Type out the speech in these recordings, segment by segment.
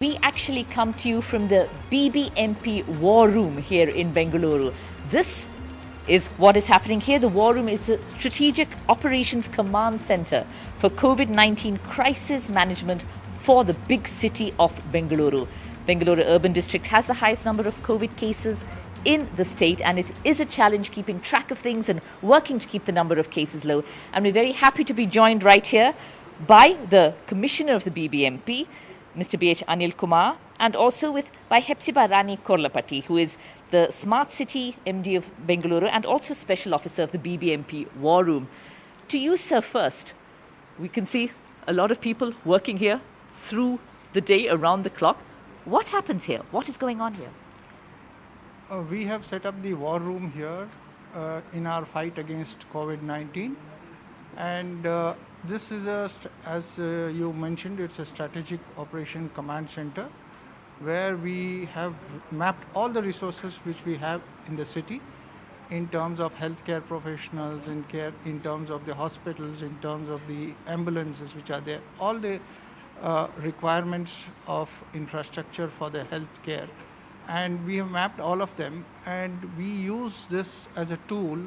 We actually come to you from the BBMP War Room here in Bengaluru. This is what is happening here. The War Room is a strategic operations command center for COVID-19 crisis management for the big city of Bengaluru. Bengaluru Urban District has the highest number of COVID cases in the state, and it is a challenge keeping track of things and working to keep the number of cases low. And we're very happy to be joined right here by the Commissioner of the BBMP, Mr. B.H. Anil Kumar, and also by Hepzibah Rani Korlapati, who is the Smart City MD of Bengaluru and also Special Officer of the BBMP War Room. To you, sir, first, we can see a lot of people working here through the day, around the clock. What happens here? What is going on here? We have set up the War Room here in our fight against COVID-19, and this is as you mentioned, it's a strategic operation command center where we have mapped all the resources which we have in the city in terms of healthcare professionals, in terms of the hospitals, in terms of the ambulances which are there, all the requirements of infrastructure for the healthcare. And we have mapped all of them, and we use this as a tool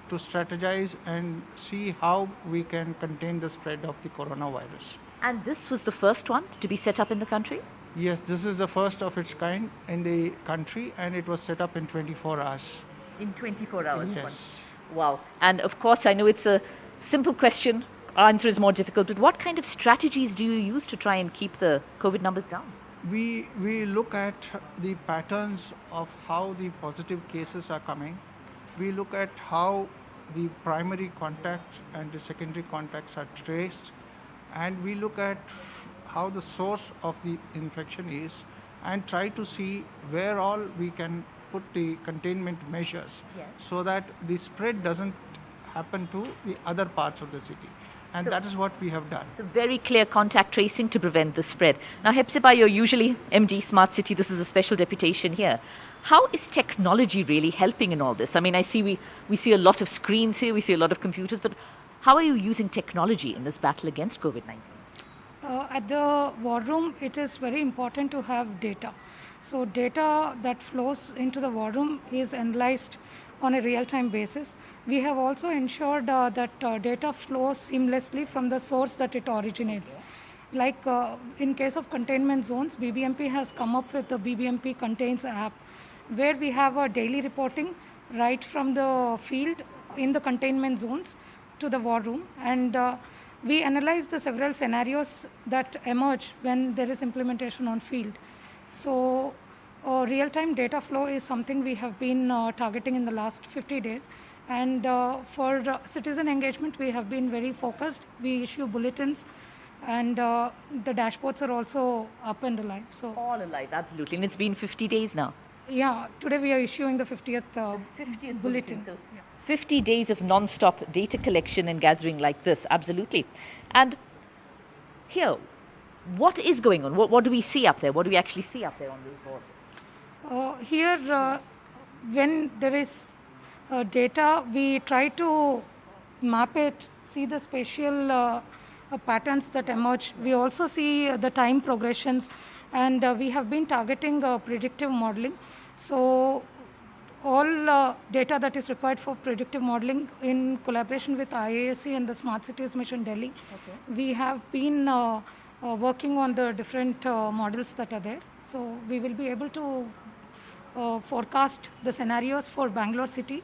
to strategize and see how we can contain the spread of the coronavirus. And this was the first one to be set up in the country? Yes, this is the first of its kind in the country, and it was set up in 24 hours. In 24 hours? Yes. Wow. And of course, I know it's a simple question. Answer is more difficult, but what kind of strategies do you use to try and keep the COVID numbers down? We look at the patterns of how the positive cases are coming. We look at how the primary contacts and the secondary contacts are traced, and we look at how the source of the infection is and try to see where all we can put the containment measures so that the spread doesn't happen to the other parts of the city. And that is what we have done. So very clear contact tracing to prevent the spread. Now, Hepzibah, you're usually MD, Smart City. This is a special deputation here. How is technology really helping in all this? I mean, I see we see a lot of screens here, we see a lot of computers, but how are you using technology in this battle against COVID-19? At the War Room, it is very important to have data. So data that flows into the War Room is analyzed on a real-time basis. We have also ensured that data flows seamlessly from the source that it originates. Like in case of containment zones, BBMP has come up with the BBMP Contains app, where we have a daily reporting right from the field in the containment zones to the War Room, and we analyze the several scenarios that emerge when there is implementation on field. So real-time data flow is something we have been targeting in the last 50 days. And for citizen engagement, we have been very focused. We issue bulletins, and the dashboards are also up and alive. So all alive, absolutely. And it's been 50 days now. Yeah, today we are issuing the 50th, 50th bulletin. So 50 days of non-stop data collection and gathering like this, absolutely. And here, what is going on? What do we see up there? What do we actually see up there on these boards? Here, when there is data, we try to map it, see the spatial patterns that emerge. We also see the time progressions, and we have been targeting predictive modeling. So all data that is required for predictive modeling in collaboration with IISc and the Smart Cities Mission Delhi, we have been working on the different models that are there. So we will be able to forecast the scenarios for Bangalore city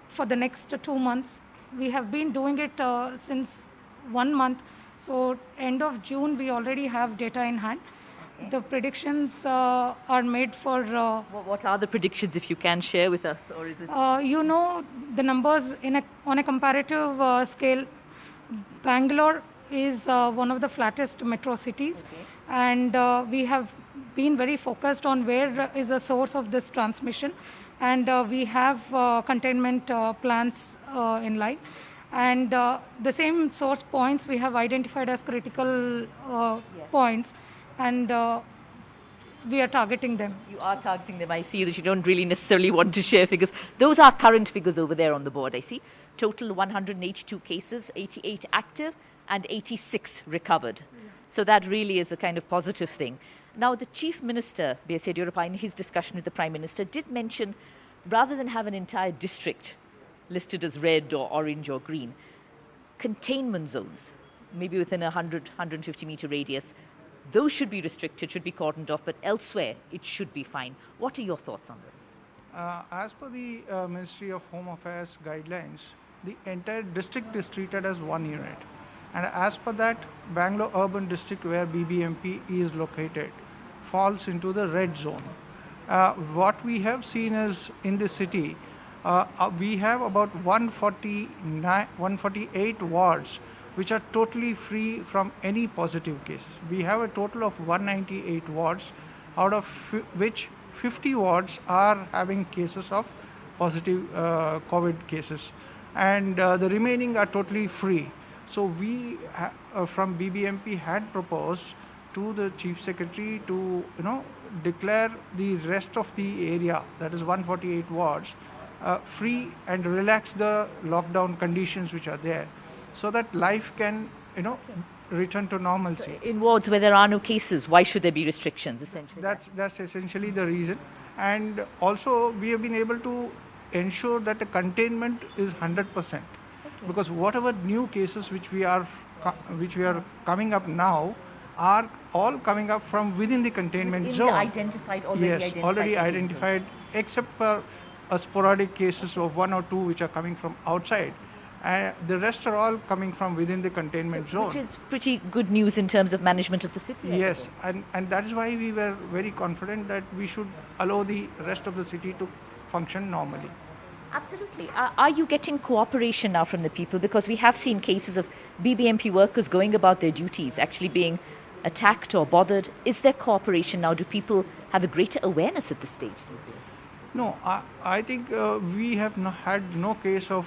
for the next 2 months. We have been doing it since 1 month. So end of June, we already have data in hand. The predictions are made for... what are the predictions, if you can share with us? Or is it... you know, the numbers on a comparative scale, Bangalore is one of the flattest metro cities. And we have been very focused on where is the source of this transmission, and we have containment plans in line, and the same source points we have identified as critical points, and we are targeting them. You are targeting them. I see that you don't really necessarily want to share figures. Those are current figures over there on the board, I see. Total 182 cases, 88 active and 86 recovered. So that really is a kind of positive thing. Now, the Chief Minister, B.S. Yediyurappa, in his discussion with the Prime Minister, did mention, rather than have an entire district listed as red or orange or green, containment zones, maybe within a 150 meter radius, those should be restricted, should be cordoned off, but elsewhere it should be fine. What are your thoughts on this? As per the Ministry of Home Affairs guidelines, the entire district is treated as one unit. And as per that, Bangalore Urban District, where BBMP is located, falls into the red zone. What we have seen is in the city, we have about 148 wards which are totally free from any positive cases. We have a total of 198 wards, out of which 50 wards are having cases of positive COVID cases, and the remaining are totally free. So we from BBMP had proposed to the Chief Secretary to declare the rest of the area, that is 148 wards, free and relax the lockdown conditions which are there, so that life can return to normalcy. In wards where there are no cases, why should there be restrictions, essentially? That's essentially the reason. And also we have been able to ensure that the containment is 100%. Because whatever new cases which we are coming up now are all coming up from within the containment zone. Already identified, except for a sporadic cases of 1 or 2 which are coming from outside. The rest are all coming from within the containment zone. Which is pretty good news in terms of management of the city. Yes, and that is why we were very confident that we should allow the rest of the city to function normally. Absolutely. Are you getting cooperation now from the people? Because we have seen cases of BBMP workers going about their duties, actually being attacked or bothered. Is there cooperation now? Do people have a greater awareness at this stage? No, I think we have had no case of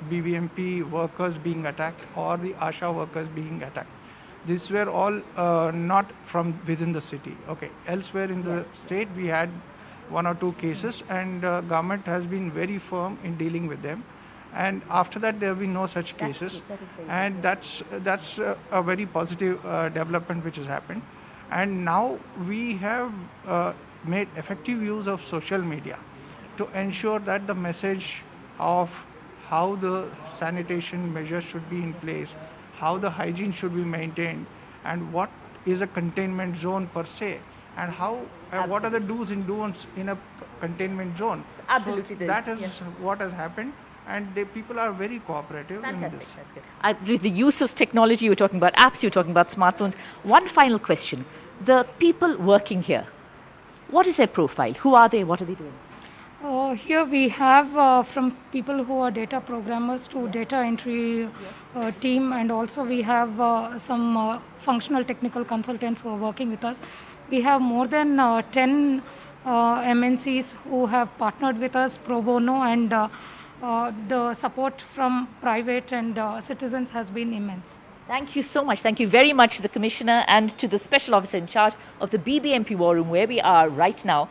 BBMP workers being attacked or the ASHA workers being attacked. These were all not from within the city. Okay, elsewhere in the state we had 1 or 2 cases, and government has been very firm in dealing with them. And after that, there have been no such cases, and that's a very positive development which has happened. And now we have made effective use of social media to ensure that the message of how the sanitation measures should be in place, how the hygiene should be maintained, and what is a containment zone per se, and how what are the do's and don'ts in a containment zone. Absolutely. So that is what has happened, and the people are very cooperative. Fantastic. In this. That's good. The use of technology, you were talking about apps, you were talking about smartphones. One final question. The people working here, what is their profile? Who are they? What are they doing? Here we have from people who are data programmers to data entry team, and also we have some functional technical consultants who are working with us. We have more than 10 MNCs who have partnered with us pro bono, and the support from private and citizens has been immense. Thank you so much. Thank you very much to the Commissioner and to the Special Officer in charge of the BBMP War Room, where we are right now.